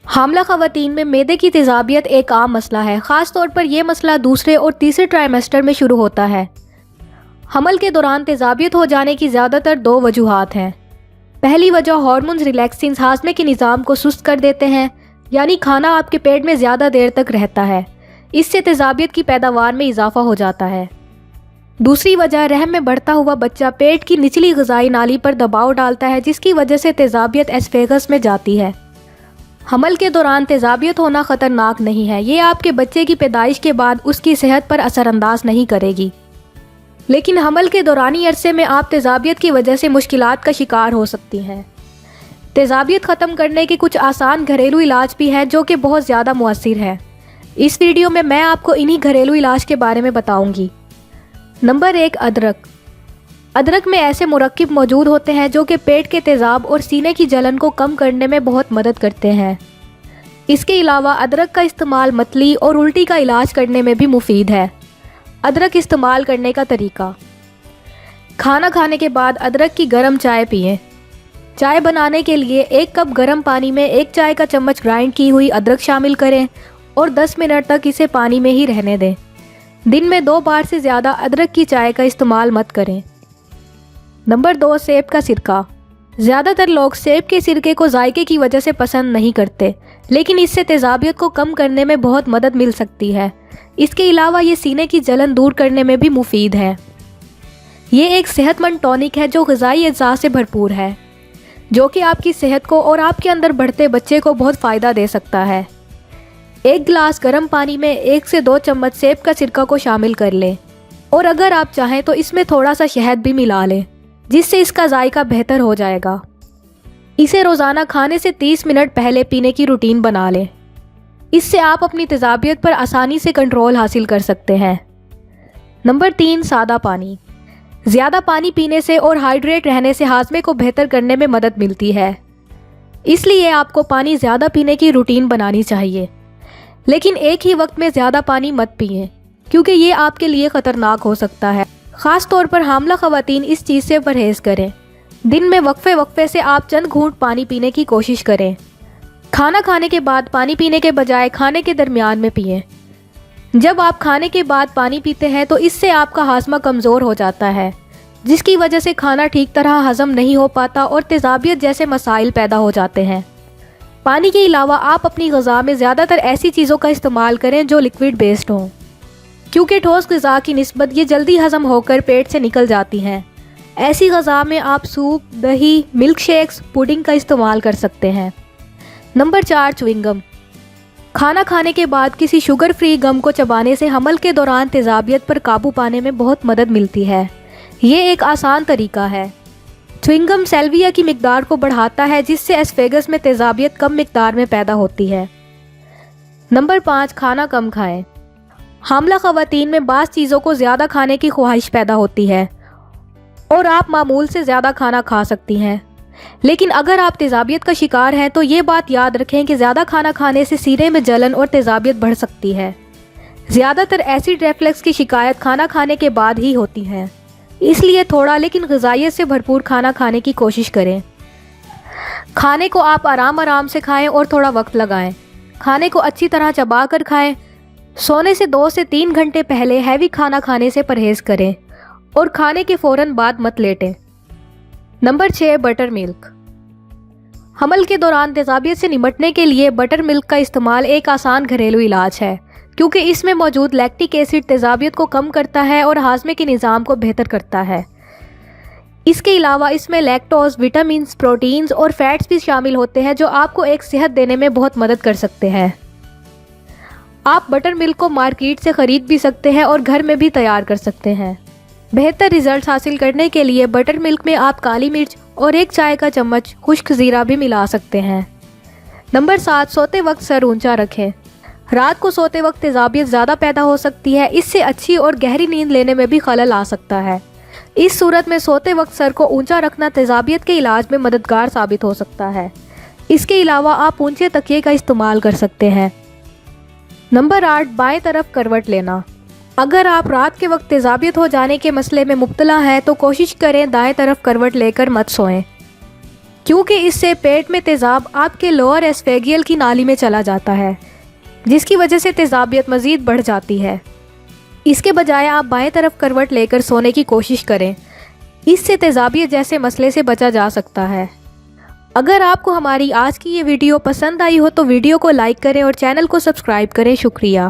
حاملہ خواتین میں معدے کی تیزابیت ایک عام مسئلہ ہے، خاص طور پر یہ مسئلہ دوسرے اور تیسرے ٹرائیمسٹر میں شروع ہوتا ہے۔ حمل کے دوران تیزابیت ہو جانے کی زیادہ تر 2 وجوہات ہیں۔ پہلی وجہ ہارمونز ریلیکسنز ہاضمے کے نظام کو سست کر دیتے ہیں، یعنی کھانا آپ کے پیٹ میں زیادہ دیر تک رہتا ہے، اس سے تیزابیت کی پیداوار میں اضافہ ہو جاتا ہے۔ دوسری وجہ رحم میں بڑھتا ہوا بچہ پیٹ کی نچلی غذائی نالی پر دباؤ ڈالتا ہے، جس کی وجہ سے تیزابیت اسفیگس میں جاتی ہے۔ حمل کے دوران تیزابیت ہونا خطرناک نہیں ہے، یہ آپ کے بچے کی پیدائش کے بعد اس کی صحت پر اثر انداز نہیں کرے گی، لیکن حمل کے دورانی عرصے میں آپ تیزابیت کی وجہ سے مشکلات کا شکار ہو سکتی ہیں۔ تیزابیت ختم کرنے کے کچھ آسان گھریلو علاج بھی ہیں جو کہ بہت زیادہ مؤثر ہیں۔ اس ویڈیو میں آپ کو انہی گھریلو علاج کے بارے میں بتاؤں گی۔ نمبر 1، ادرک۔ ادرک میں ایسے مرکب موجود ہوتے ہیں جو کہ پیٹ کے تیزاب اور سینے کی جلن کو کم کرنے میں بہت مدد کرتے ہیں۔ اس کے علاوہ ادرک کا استعمال متلی اور الٹی کا علاج کرنے میں بھی مفید ہے۔ ادرک استعمال کرنے کا طریقہ: کھانا کھانے کے بعد ادرک کی گرم چائے پئیں۔ چائے بنانے کے لیے 1 کپ گرم پانی میں 1 چائے کا چمچ گرائنڈ کی ہوئی ادرک شامل کریں اور 10 منٹ تک اسے پانی میں ہی رہنے دیں۔ دن میں 2 بار سے زیادہ ادرک کی چائے کا استعمال مت کریں۔ نمبر 2، سیب کا سرکہ۔ زیادہ تر لوگ سیب کے سرکے کو ذائقے کی وجہ سے پسند نہیں کرتے، لیکن اس سے تیزابیت کو کم کرنے میں بہت مدد مل سکتی ہے۔ اس کے علاوہ یہ سینے کی جلن دور کرنے میں بھی مفید ہے۔ یہ ایک صحت مند ٹونک ہے جو غذائی اجزاء سے بھرپور ہے، جو کہ آپ کی صحت کو اور آپ کے اندر بڑھتے بچے کو بہت فائدہ دے سکتا ہے۔ 1 گلاس گرم پانی میں 1 سے 2 چمچ سیب کا سرکہ کو شامل کر لیں، اور اگر آپ چاہیں تو اس میں تھوڑا سا شہد بھی ملا لیں، جس سے اس کا ذائقہ بہتر ہو جائے گا۔ اسے روزانہ کھانے سے 30 منٹ پہلے پینے کی روٹین بنا لیں۔ اس سے آپ اپنی تیزابیت پر آسانی سے کنٹرول حاصل کر سکتے ہیں۔ نمبر 3، سادہ پانی۔ زیادہ پانی پینے سے اور ہائیڈریٹ رہنے سے ہاضمے کو بہتر کرنے میں مدد ملتی ہے، اس لیے آپ کو پانی زیادہ پینے کی روٹین بنانی چاہیے، لیکن ایک ہی وقت میں زیادہ پانی مت پئیں، کیونکہ یہ آپ کے لیے خطرناک ہو سکتا ہے۔ خاص طور پر حاملہ خواتین اس چیز سے پرہیز کریں۔ دن میں وقفے سے آپ چند گھونٹ پانی پینے کی کوشش کریں۔ کھانا کھانے کے بعد پانی پینے کے بجائے کھانے کے درمیان میں پئیں۔ جب آپ کھانے کے بعد پانی پیتے ہیں تو اس سے آپ کا ہاضمہ کمزور ہو جاتا ہے، جس کی وجہ سے کھانا ٹھیک طرح ہضم نہیں ہو پاتا اور تیزابیت جیسے مسائل پیدا ہو جاتے ہیں۔ پانی کے علاوہ آپ اپنی غذا میں زیادہ تر ایسی چیزوں کا استعمال کریں جو لکوڈ بیسڈ ہوں، کیونکہ ٹھوس غذا کی نسبت یہ جلدی ہضم ہو کر پیٹ سے نکل جاتی ہیں۔ ایسی غذا میں آپ سوپ، دہی، ملک شیکس، پوڈنگ کا استعمال کر سکتے ہیں۔ نمبر 4، چیونگ گم۔ کھانا کھانے کے بعد کسی شوگر فری گم کو چبانے سے حمل کے دوران تیزابیت پر قابو پانے میں بہت مدد ملتی ہے۔ یہ ایک آسان طریقہ ہے۔ چیونگ گم سیلویا کی مقدار کو بڑھاتا ہے، جس سے اسفیگس میں تیزابیت کم مقدار میں پیدا ہوتی ہے۔ نمبر 5، کھانا کم کھائیں۔ حاملہ خواتین میں بعض چیزوں کو زیادہ کھانے کی خواہش پیدا ہوتی ہے اور آپ معمول سے زیادہ کھانا کھا سکتی ہیں، لیکن اگر آپ تیزابیت کا شکار ہیں تو یہ بات یاد رکھیں کہ زیادہ کھانا کھانے سے سینے میں جلن اور تیزابیت بڑھ سکتی ہے۔ زیادہ تر ایسڈ ریفلکس کی شکایت کھانا کھانے کے بعد ہی ہوتی ہے، اس لیے تھوڑا لیکن غذائیت سے بھرپور کھانا کھانے کی کوشش کریں۔ کھانے کو آپ آرام سے کھائیں اور تھوڑا وقت لگائیں۔ کھانے کو اچھی طرح چبا کر کھائیں۔ سونے سے 2 سے 3 گھنٹے پہلے ہیوی کھانا کھانے سے پرہیز کریں اور کھانے کے فوراً بعد مت لیٹیں۔ نمبر 6، بٹر ملک۔ حمل کے دوران تیزابیت سے نمٹنے کے لیے بٹر ملک کا استعمال ایک آسان گھریلو علاج ہے، کیونکہ اس میں موجود لیکٹک ایسڈ تیزابیت کو کم کرتا ہے اور ہاضمے کے نظام کو بہتر کرتا ہے۔ اس کے علاوہ اس میں لیکٹوز، وٹامنز، پروٹینز اور فیٹس بھی شامل ہوتے ہیں جو آپ کو ایک صحت دینے میں بہت مدد کر سکتے ہیں۔ آپ بٹر ملک کو مارکیٹ سے خرید بھی سکتے ہیں اور گھر میں بھی تیار کر سکتے ہیں۔ بہتر ریزلٹس حاصل کرنے کے لیے بٹر ملک میں آپ کالی مرچ اور 1 چائے کا چمچ خشک زیرہ بھی ملا سکتے ہیں۔ نمبر 7، سوتے وقت سر اونچا رکھیں۔ رات کو سوتے وقت تیزابیت زیادہ پیدا ہو سکتی ہے، اس سے اچھی اور گہری نیند لینے میں بھی خلل آ سکتا ہے۔ اس صورت میں سوتے وقت سر کو اونچا رکھنا تیزابیت کے علاج میں مددگار ثابت ہو سکتا ہے۔ اس کے علاوہ آپ اونچے تکیے کا استعمال کر سکتے ہیں۔ نمبر 8، بائیں طرف کروٹ لینا۔ اگر آپ رات کے وقت تیزابیت ہو جانے کے مسئلے میں مبتلا ہیں تو کوشش کریں دائیں طرف کروٹ لے کر مت سوئیں۔ کیونکہ اس سے پیٹ میں تیزاب آپ کے لوور ایسفیگیل کی نالی میں چلا جاتا ہے، جس کی وجہ سے تیزابیت مزید بڑھ جاتی ہے۔ اس کے بجائے آپ بائیں طرف کروٹ لے کر سونے کی کوشش کریں، اس سے تیزابیت جیسے مسئلے سے بچا جا سکتا ہے۔ اگر آپ کو ہماری آج کی یہ ویڈیو پسند آئی ہو تو ویڈیو کو لائک کریں اور چینل کو سبسکرائب کریں۔ شکریہ۔